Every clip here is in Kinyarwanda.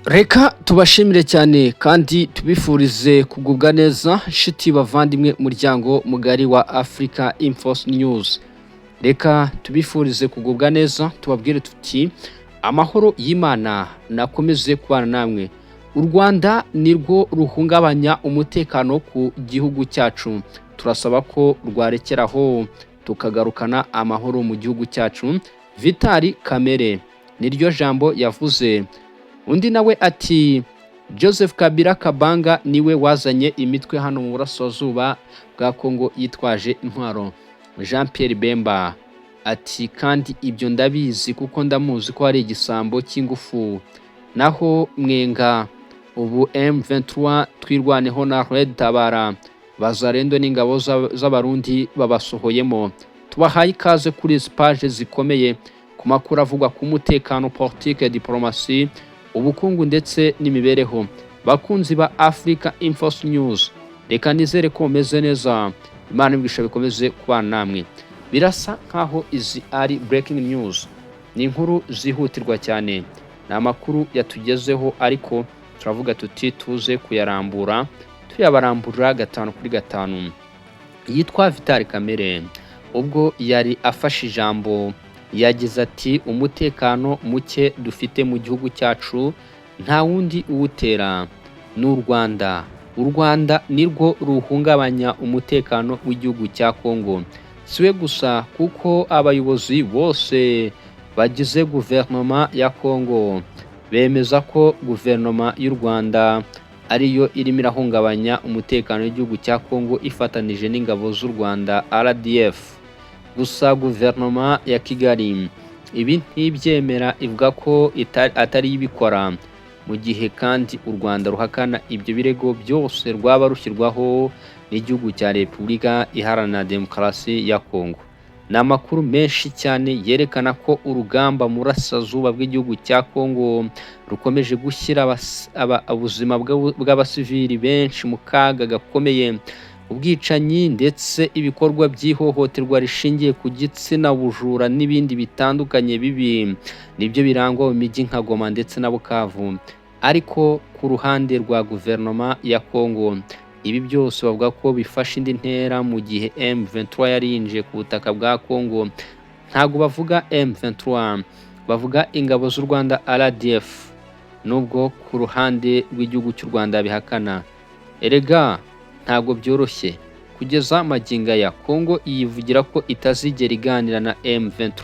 Reka tubashimire cyane kandi tubifurize kugubwa neza shiti bavandimwe muryango mugari wa Africa Infos News. Reka tubifurize kugubwa neza tubabwire tuti amahoro y'Imana nakomeze kubana namwe. U Rwanda nirwo ruhungabanya umutekano ku gihugu cyacu. Turasaba ko rwarekeraho tukagarukana amahoro mu gihugu cyacu. Vitali Kamere niryo jambo yavuze. Undi nawe ati Joseph Kabila Kabanga niwe wazanye imitwe hano mu burasirazuba bwa Kongo yitwaje intwaro. Jean Pierre Bemba ati kandi ibyo ndabizi kuko ndamuzi ko ari igisambo cy'ingufu. Naho Mwenga ubu M23 twirwaneho na Red Tabara bazarendo n'ingabo z'abarundi babasohoyemo. Tubahaye ikaze kuri izi page zikomeye ku makuru avugwa ku mutekano, politique, diplomasi, ubukungu ndetse n'imibereho. Bakunzi ba Africa Infos News, reka nizere ko meze neza, Imana ibwisha bikomeze kubana namwe. Birasa nkaho izi ari breaking news, ni inkuru zihutirwa cyane, ni amakuru yatugezeho ariko turavuga tuti tuze kuyarambura, tuyabaramburira gatanu kuri gatanu. Yitwa Vitali Kamere ubwo yari afashe ijambo yagize ati umutekano muke dufite mu gihugu cyacu nta wundi uwutera n'u Rwanda. U Rwanda nirwo ruhungabanya umutekano w'igihugu cya Kongo. Siwe gusa kuko abayobozi bose bagize guverinoma ya Kongo bemeza ko guverinoma y'u Rwanda ariyo irimo irahungabanya umutekano w'igihugu cya Kongo ifatanije n'ingabo z'u Rwanda RDF. Gusa guverinoma ya Kigali ibi ntibyemera, ivuga ko atari ibikora, mu gihe kandi u Rwanda ruhakana ibyo birego byose rwaba rushyirwaho n'igihugu cya Repubulika Iharanira Demokarasi ya Kongo. Ni amakuru menshi cyane yerekana ko urugamba mu burasirazuba bw'igihugu cya Kongo rukomeje gushyira ubuzima bw'abasivili benshi mu kaga gakomeye. Ubwicanyi ndetse ibikorwa by'ihohoterwa rishingiye ku gitsina, bujura n'ibindi bitandukanye bibi nibyo birangwa mu mijyi nka Goma ndetse na Bukavu. Ariko ku ruhande rwa guverinoma ya Kongo ibi byose bavuga ko bifashe indi ntera mu gihe M23 yari yinjiye ku butaka bwa Kongo. Ntago bavuga M23, bavuga ingabo z'u Rwanda RDF, nubwo ku ruhande rw'igihugu cy'u Rwanda bihakana. Erega ntago byoroshye kugeza maginga ya Kongo yivugira ko itazigera iganira na M23,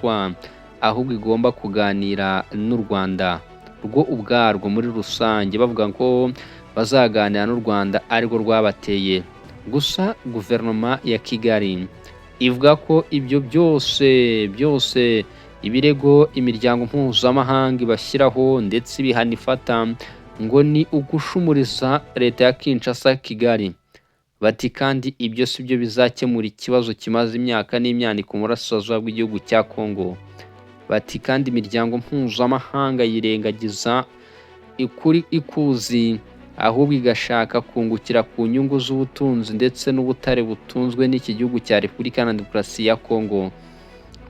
ahubwo igomba kuganira n'u Rwanda rwo ubwarwo muri rusange, bavuga ko bazaganira n'u Rwanda ariko rwabateye. Gusa guverinoma ya Kigali ivuga ko ibyo byose ibirego imiryango mpuzamahanga ibashyiraho ndetse ibihano ifata ngo ni ugushumuriza leta ya Kinshasa Kigali. Bati kandi ibyo si byo bizakemura ikibazo kimaze imyaka n'imyaniko mu burasirazuba bw'igihugu cya Kongo. Bati kandi imiryango mpuzamahanga yirengagiza ikuri ikuzi, ahubwo igashaka kungukira ku nyungu z'ubutunzi ndetse n'ubutare butunzwe n'iki gihugu cya Repubulika Iharanira Demokarasi ya Kongo.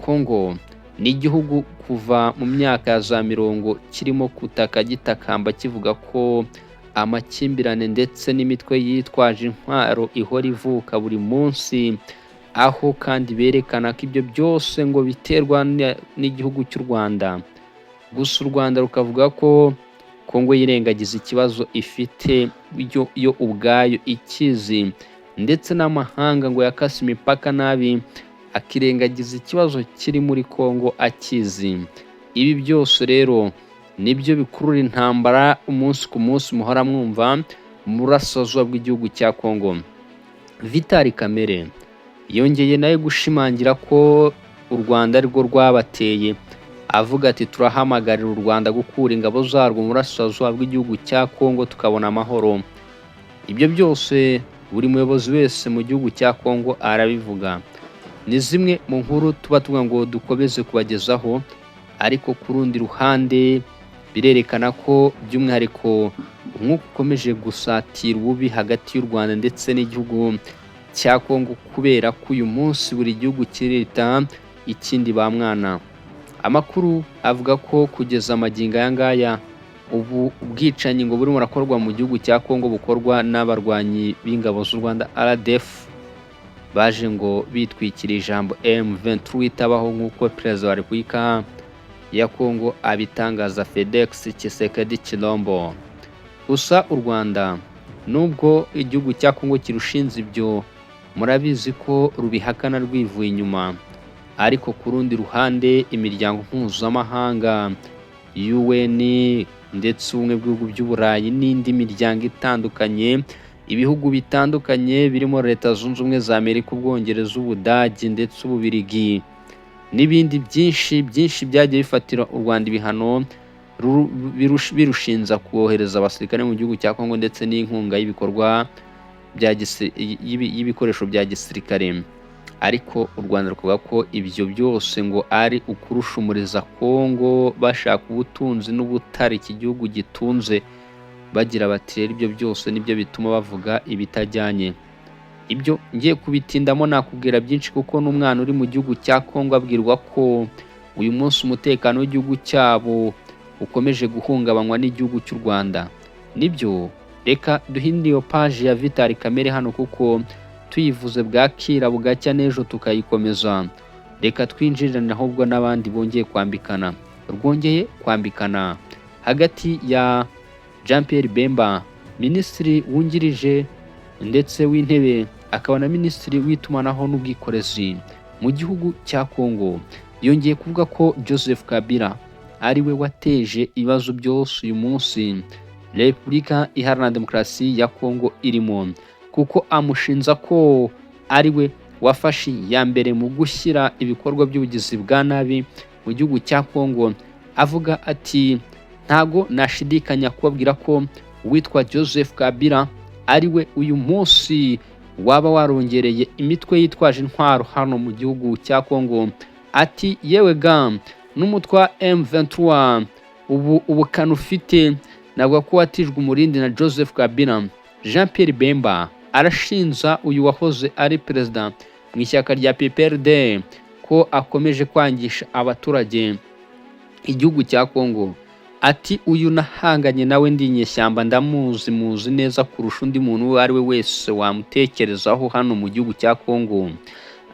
Kongo ni igihugu kuva mu myaka ya za mirongo kirimo kutaka gitakamba kivuga ko amakimbirane ndetse n'imitwe yitwaje intwaro ihora ivuka buri munsi, aho kandi berekana ko ibyo byose ngo biterwa n'igihugu cy'u Rwanda. Gusa u Rwanda rukavuga ko Kongo yirengagiza ikibazo ifite yo ubwayo ikizi, ndetse n'amahanga ngo yakase imipaka nabi akirengagiza ikibazo kiri muri Kongo akizi. Ibi byose rero nibyo bikurura intambara umunsi ku munsi muhora mwumva mu burasirazuba bw'igihugu cya Kongo. Vitali Kamere yongeye nawe gushimangira ko u Rwanda arirwo rwabateye, avuga ati turahamagarira u Rwanda gukura ingabo zarwo mu burasirazuba bw'igihugu cya Kongo tukabona amahoro. Ibyo byose buri muyobozi wese mu gihugu cya Kongo arabivuga. Ni zimwe mu nkuru tuba tuvuga ngo dukomeze kubagezaho, ariko ku rundi ruhande birerekana ko by'umwihariko umwuka ukomeje gusatira ububi hagati y'u Rwanda ndetse n'igihugu cya Kongo, kubera ko uyu munsi buri gihugu kirita ikindi ba mwana. Amakuru avuga ko kugeza magingo aya ngaya ubu ubwicanyi ngo burimo burakorwa mu gihugu cya Kongo bukorwa n'abarwanyi b'ingabo z'u Rwanda RDF baje ngo bitwikira ijambo M23 itabaho nk'uko Perezida wa Repubulika ya Kongo abitangaza Felix Tshisekedi Tshilombo. Gusa u Rwanda nubwo igihugu cya Kongo kirushinze ibyo murabizi ko rubihakana rwivuye inyuma, ariko ku rundi ruhande imiryango mpuzamahanga UN ndetse ubumwe bw'ibihugu by'Uburayi n'indi miryango itandukanye, ibihugu bitandukanye birimo Leta Zunze Ubumwe za Amerika, Ubwongereza, Ubudage ndetse Ububirigi n'ibindi byinshi byagiye bifatira u Rwanda ibihano birushinza kohereza abasirikare mu gihugu cya Kongo ndetse n'inkunga y'ibikorwa y'ibikoresho bya gisirikare. Ariko u Rwanda ruvuga ko ibyo byose ngo ari ukurushumuriza Kongo bashaka ubutunzi n'ubutare iki gihugu gitunze, bagira bati rero ibyo byose nibyo bituma bavuga ibitajyanye. Ibyo ngiye kubitindamo nakubwira byinshi kuko n'umwana uri mu gihugu cya Kongo abwirwa ko uyu munsi umutekano w'igihugu cyabo ukomeje guhungabanywa n'igihugu cy'u Rwanda. Nibyo reka duhinde iyo page ya Vital Kamerhe hano kuko tuyivuze bwakira bugacya n'ejo tukayikomeza. Reka twinjirane ahubwo n'abandi bongeye kwambikana. Rwongeye kwambikana hagati ya Jean Pierre Bemba, minisitiri wungirije ndetse w'intebe akaba na minisitiri w'itumanaho n'ubwikorezi mu gihugu cya Kongo. Yongeye kuvuga ko Joseph Kabila ariwe wateje ibibazo byose uyu munsi Repubulika Iharanira Demokarasi ya Kongo irimo, kuko amushinza ko ariwe wafashe ya mbere mu gushyira ibikorwa by'ubugizi bwa nabi mu gihugu cya Kongo. Avuga ati ntago nashidikanya kubabwira ko uwitwa Joseph Kabila ariwe uyu munsi waba warongereye imitwe yitwaje intwaro hano mu gihugu cya Kongo. Ati yewe ga n'umutwa M23 ubukana ufite nabwo ko watijwe umurindi na Joseph Kabila. Jean Pierre Bemba arashinza uyu wahoze ari perezida mu ishyaka rya PPRD ko akomeje kwangisha abaturage igihugu cya Kongo. Ati uyu nahanganye nawe ndi inyeshyamba muzi neza kurusha undi muntu uwo ari we wese wamutekerezaho hano mu gihugu cya Kongo.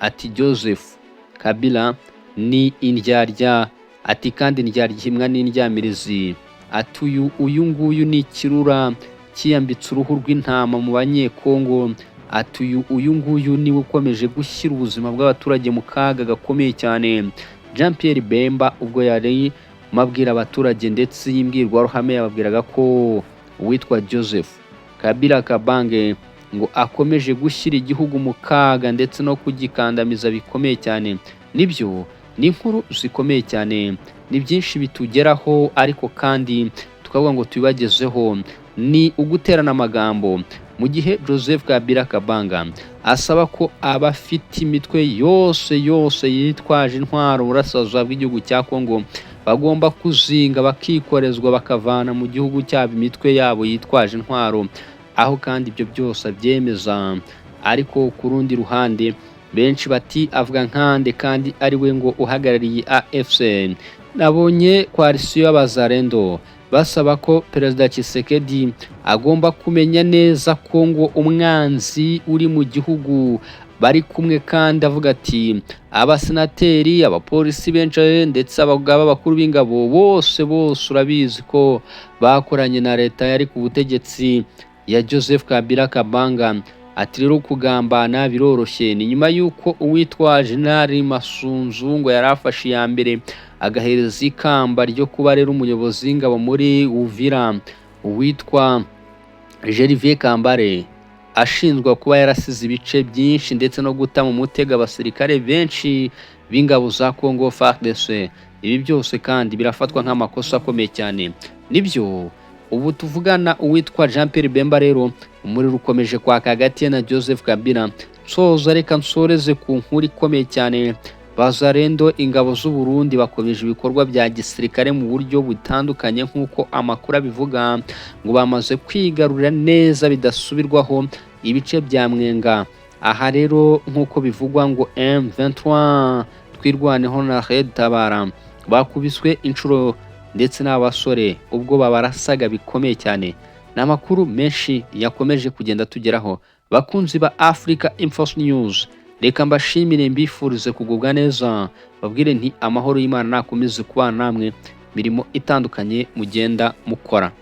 Ati Joseph Kabila ni indyarya, ati kandi indyarya imwa n'indyamirizi. Ati uyu nguyu ni ikirura kiyambitse uruhu rw'intama mu banyekongo. Ati uyu nguyu niwe ukomeje gushyira ubuzima bw'abaturage mu kaga gakomeye cyane. Jean Pierre Bemba ubwo yari mabwira abaturage ndetse y'imbwirwaruhame yababwiraga ko uwitwa Joseph Kabila Kabange ngo akomeje gushyira igihugu mu kaga ndetse no kugikandamiza bikomeye cyane. Nibyo ni inkuru zikomeye cyane, ni byinshi bitugeraho, ariko kandi tukavuga ngo tubibagezeho. Ni uguterana amagambo mu gihe Joseph Kabila Kabanga asaba ko abafite imitwe yose yitwaje intwaro burasirazuba bw'igihugu cya Kongo bagomba kuzinga bakikorezwa bakavana mu gihugu cyabo imitwe yabo yitwaje intwaro, aho kandi ibyo byose abyemeza. Ariko ku rundi ruhande benshi bati avuga nkande kandi ari we ngo uhagarariye AFC. Nabonye koalisiyo y'Abazalendo basaba ko Perezida Tshisekedi agomba kumenya neza ko ngo umwanzi uri mu gihugu bari kumwe, kandi avuga ati abasenateri, abapolisi benshi ndetse abagaba bakuru b'ingabo bose urabizi ko bakoranye na leta yari ku butegetsi ya Joseph Kabila Kabanga. Ati rero kugambana biroroshye. Ni nyuma y'uko uwitwa General Masunzu ngo yarafashe ya mbere agahereza ikamba ryo kuba rero umuyobozi w'ingabo muri Uvira, uwitwa Gervais Kambare ashinzwa kuba yarasize ibice byinshi ndetse no guta mu mutego abasirikare benshi b'ingabo za Congo FARDC. Ibi byose kandi birafatwa nk'amakosa akomeye cyane. Nibyo ubu tuvugana uwitwa Jean Pierre Bemba rero umuriro ukomeje kwaka hagati ye na Joseph Kabila. Soza reka nsoreze ku nkuru ikomeye cyane. Bazalendo ingabo z'u Burundi bakomeje ibikorwa bya gisirikare mu buryo butandukanye nk'uko amakuru abivuga, ngo bamaze kwigarurira neza bidasubirwaho ibice bya Mwenga. Aha rero nk'uko bivugwa ngo M23 twirwaneho na Red Tabara bakubiswe inshuro ndetse n'abasore ubwo babarasaga bikomeye cyane. Ni amakuru menshi yakomeje kugenda tugeraho bakunzi ba Africa Info News. Reka mbashimire mbifurize kugubwa neza, babwire nti amahoro y'Imana nakomeze kubana namwe mirimo itandukanye mugenda mukora.